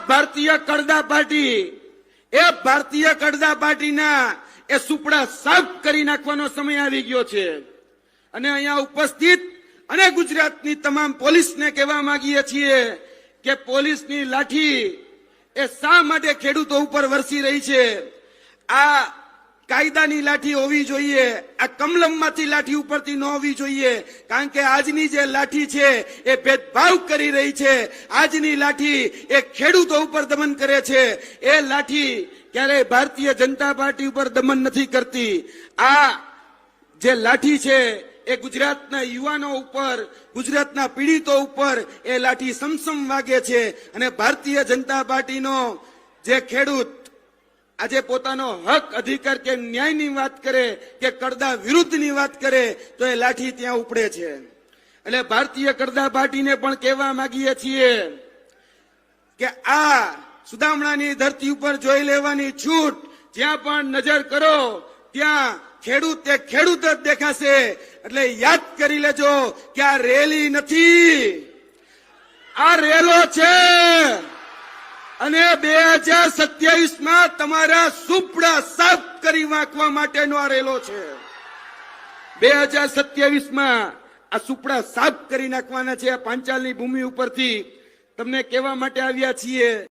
ભારતીય કડદા પાર્ટી, એ ભારતીય કડદા પાર્ટીના એ સુપડા સાફ કરી નાખવાનો સમય આવી ગયો છે. અને અહીંયા ઉપસ્થિત અને ગુજરાતની તમામ પોલીસને કહેવા માંગીએ છીએ કે પોલીસની લાઠી એ શા માટે ખેડૂતો ઉપર વરસી રહી છે. આ કાયદાની લાઠી હોવી જોઈએ, આ કમલમમાંથી લાઠી ઉપરથી ન હોવી જોઈએ. કારણ કે આજની જે લાઠી છે એ ભેદભાવ કરી રહી છે. આજની લાઠી એ ખેડૂતો ઉપર દમન કરે છે. એ લાઠી ક્યારેય ભારતીય જનતા પાર્ટી ઉપર દમન નથી કરતી. આ જે લાઠી છે એ ગુજરાતના યુવાનો ઉપર, ગુજરાતના પીડિતો ઉપર એ લાઠી સમસમ વાગે છે. અને ભારતીય જનતા પાર્ટીનો જે ખેડૂત આજે પોતાનો હક, અધિકાર કે ન્યાયની વાત કરે કે કડદા વિરુદ્ધની વાત કરે તો એ લાઠી ત્યાં ઉપડે છે. એટલે ભારતીય કડદા પાર્ટીને પણ કહેવા માંગીએ છીએ કે આ સુદામણાની ધરતી ઉપર જોઈ લેવાની છૂટ, જ્યાં પણ નજર કરો ત્યાં ખેડૂત એ ખેડૂત જ દેખાશે. એટલે યાદ કરી લેજો કે આ રેલી નથી, આ રેલો છે. અને 2027માં તમારા સુપડા સાફ કરી નાખવા માટેનો આ રેલો છે. 2027માં આ સુપડા સાફ કરી નાખવાના છે. આ પાંચાલની ભૂમિ ઉપરથી તમને કહેવા માટે આવ્યા છીએ.